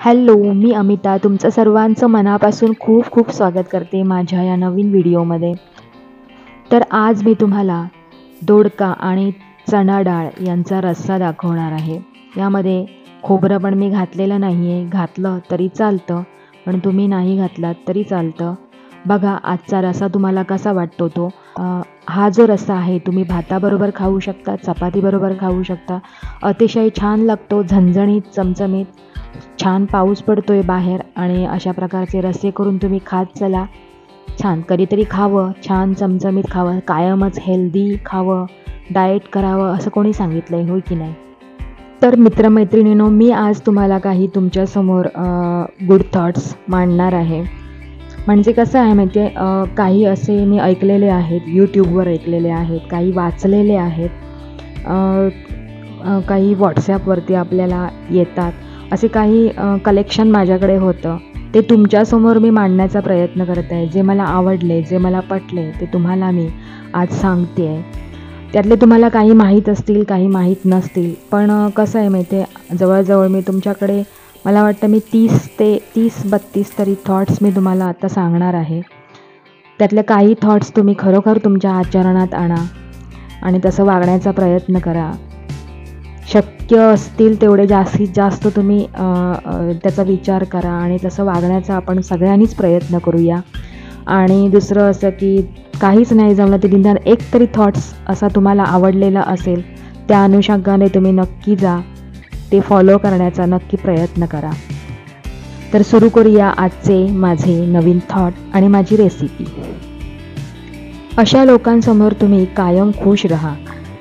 Hello, मी अमिता तुमचं सर्वांचं मनापासून खूप खूप स्वागत करते माझ्या या नवीन व्हिडिओमध्ये. तर आज मी तुम्हाला दोडका आणि चणा डाळ यांचा रस्सा दाखवणार आहे. यामध्ये खोबरं पण मी घातलेलं नाही आहे. घातलं तरी चालतं, पण तुम्ही नाही घातलात तरी चालतं. बघा आजचा रस्सा तुम्हाला कसा वाटतो तो. हा जो रस्सा आहे तुम्ही भाताबरोबर खाऊ शकता, चपातीबरोबर खाऊ शकता. अतिशय छान लागतो, झणझणीत, चमचमीत. छान पाऊस पडतोय बाहेर आणि अशा प्रकारचे रस्से करून तुम्ही खात चला. छान कधीतरी खावं, छान चमचमीत खावं, कायमच हेल्दी खावं, डाएट करावं असं कोणी सांगितलं आहे, होय की नाही? तर मित्रमैत्रिणींनो, मी आज तुम्हाला काही तुमच्यासमोर गुड थॉट्स मांडणार आहे. म्हणजे कसं आहे माहिती आहे, काही असे मी ऐकलेले आहेत, यूट्यूबवर ऐकलेले आहेत, काही वाचलेले आहेत, काही व्हॉट्सॲपवरती आपल्याला येतात. असे काही कलेक्शन माझ्याकडे होतं. ते तुमच्यासमोर मी मांडण्याचा प्रयत्न करत आहे. जे मला आवडले, जे मला पटले ते तुम्हाला मी आज सांगते आहे. त्यातले तुम्हाला काही माहीत असतील, काही माहीत नसतील. पण कसं आहे माहिती आहे, जवळजवळ मी तुमच्याकडे मला वाटतं मी 30-32 तरी थॉट्स मी तुम्हाला आता सांगणार आहे. त्यातले काही थॉट्स तुम्ही खरोखर तुमच्या आचरणात आणा आणि तसं वागण्याचा प्रयत्न करा. शक्य असतील तेवढे जास्तीत जास्त तुम्ही त्याचा विचार करा आणि तसं वागण्याचा आपण सगळ्यांनीच प्रयत्न करूया. आणि दुसरं असं की काहीच नाही जमलं ते निदान एक तरी थॉट्स असा तुम्हाला आवडलेला असेल, त्या अनुषंगाने तुम्ही नक्की जा, ते फॉलो करण्याचा नक्की प्रयत्न करा. तर सुरू करूया आजचे माझे नवीन थॉट आणि माझी रेसिपी. अशा लोकांसमोर तुम्ही कायम खुश राहा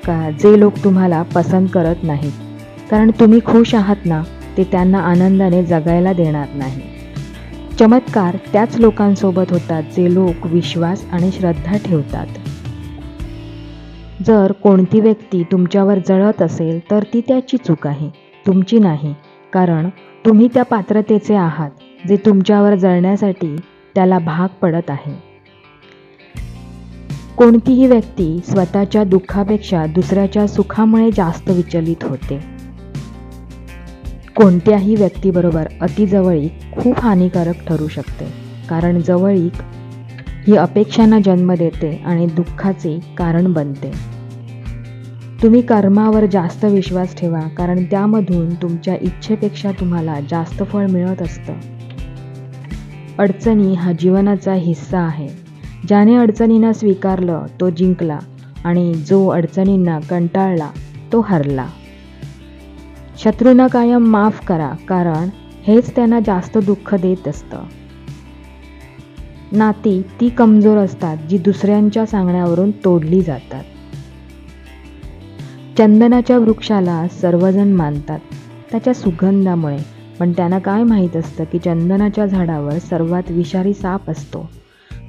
का जे लोक तुम्हाला पसंत करत नाहीत. कारण तुम्ही खुश आहात ना, ते त्यांना आनंदाने जगायला देणार नाही. चमत्कार त्याच लोकांसोबत होतात जे लोक विश्वास आणि श्रद्धा ठेवतात. जर कोणती व्यक्ती तुमच्यावर जळत असेल तर ती त्याची चूक आहे, तुमची नाही. कारण तुम्ही त्या पात्रतेचे आहात जे तुमच्यावर जळण्यासाठी त्याला भाग पडत आहे. कोणतीही व्यक्ती स्वतःच्या दुःखापेक्षा दुसऱ्याच्या सुखामुळे जास्त विचलित होते. कोणत्याही व्यक्तीबरोबर अतिजवळीक खूप हानिकारक ठरू शकते. कारण जवळीक ही अपेक्षांना जन्म देते आणि दुःखाचे कारण बनते. तुम्ही कर्मावर जास्त विश्वास ठेवा, कारण त्यामधून तुमच्या इच्छेपेक्षा तुम्हाला जास्त फळ मिळत असतं. अडचणी हा जीवनाचा हिस्सा आहे. ज्याने अडचणींना स्वीकारलं तो जिंकला आणि जो अडचणींना कंटाळला तो हरला. शत्रूंना कायम माफ करा, कारण हेच त्यांना जास्त दुःख देत असतं. नाती ती कमजोर असतात जी दुसऱ्यांच्या सांगण्यावरून तोडली जातात. चंदनाच्या वृक्षाला सर्वजण मानतात त्याच्या सुगंधामुळे, पण त्यांना काय माहीत असतं की चंदनाच्या झाडावर सर्वात विषारी साप असतो.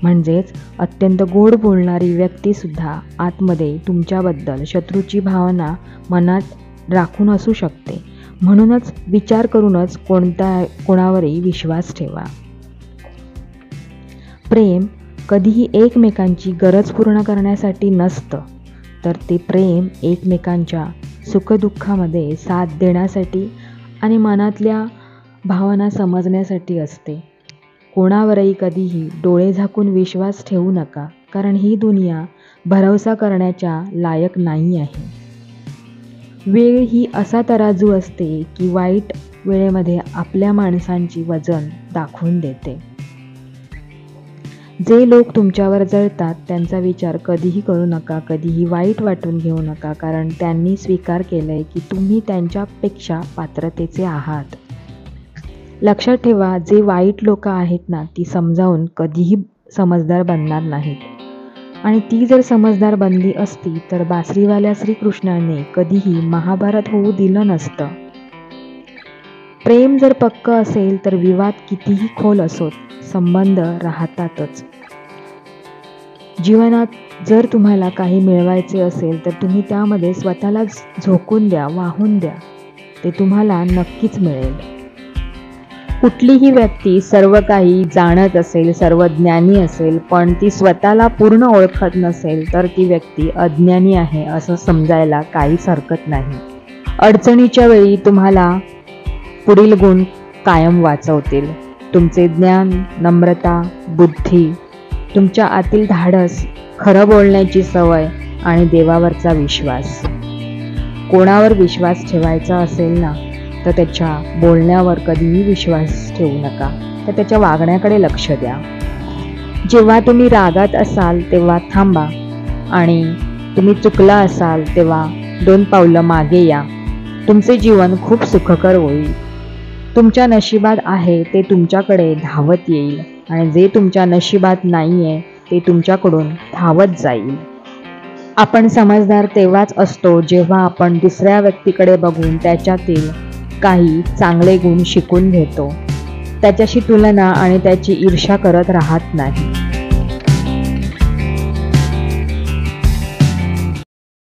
म्हणजेच अत्यंत गोड बोलणारी व्यक्तीसुद्धा आतमध्ये तुमच्याबद्दल शत्रूची भावना मनात राखून असू शकते. म्हणूनच विचार करूनच कोणावरही विश्वास ठेवा. प्रेम कधीही एकमेकांची गरज पूर्ण करण्यासाठी नसतं, तर ते प्रेम एकमेकांच्या सुखदुःखामध्ये साथ देण्यासाठी आणि मनातल्या भावना समजण्यासाठी असते. कोणावरही कधीही डोळे झाकून विश्वास ठेवू नका, कारण ही दुनिया भरवसा करण्याच्या लायक नाही आहे. वेळ ही असा तराजू असते की वाईट वेळेमध्ये आपल्या माणसांची वजन दाखवून देते. जे लोक तुमच्यावर जळतात त्यांचा विचार कधीही करू नका, कधीही वाईट वाटून घेऊ नका, कारण त्यांनी स्वीकार केलंय की तुम्ही त्यांच्यापेक्षा पात्रतेचे आहात. लक्षात ठेवा, जे वाईट लोक आहेत ना, ती समजावून कधीही समजदार बनणार नाहीत. आणि ती जर समजदार बनली असती तर बासरीवाल्या श्रीकृष्णाने कधीही महाभारत होऊ दिलं नसतं. प्रेम जर पक्क असेल तर विवाद कितीही खोल असोत, संबंध राहतातच. जीवनात जर तुम्हाला काही मिळवायचे असेल तर तुम्ही त्यामध्ये स्वतःला झोकून द्या, वाहून द्या. ते तुम्हाला नक्कीच मिळेल. कुठलीही व्यक्ती सर्व काही जाणत असेल, सर्व ज्ञानी असेल, पण ती स्वतःला पूर्ण ओळखत नसेल तर ती व्यक्ती अज्ञानी आहे असं समजायला काहीच हरकत नाही. अडचणीच्या वेळी तुम्हाला पुढील गुण कायम वाचवतील. तुमचे ज्ञान, नम्रता, बुद्धी, तुमच्या आतील धाडस, खरं बोलण्याची सवय आणि देवावरचा विश्वास. कोणावर विश्वास ठेवायचा असेल ना, तर त्याच्या बोलण्यावर कधीही विश्वास ठेवू नका, तर त्याच्या वागण्याकडे लक्ष द्या. जेव्हा तुम्ही रागात असाल तेव्हा थांबा आणि तुम्ही चुकला असाल तेव्हा 2 पावलं मागे या. तुमचे जीवन खूप सुखकर होईल. तुमच्या नशिबात आहे ते तुमच्याकडे धावत येईल आणि जे तुमच्या नशिबात नाही आहे ते तुमच्याकडून धावत जाईल. आपण समजदार तेव्हाच असतो जेव्हा आपण दुसऱ्या व्यक्तीकडे बघून त्याच्यातील काही चांगले गुण शिकून घेतो. त्याच्याशी तुलना आणि त्याची ईर्ष्या करत राहत नाही.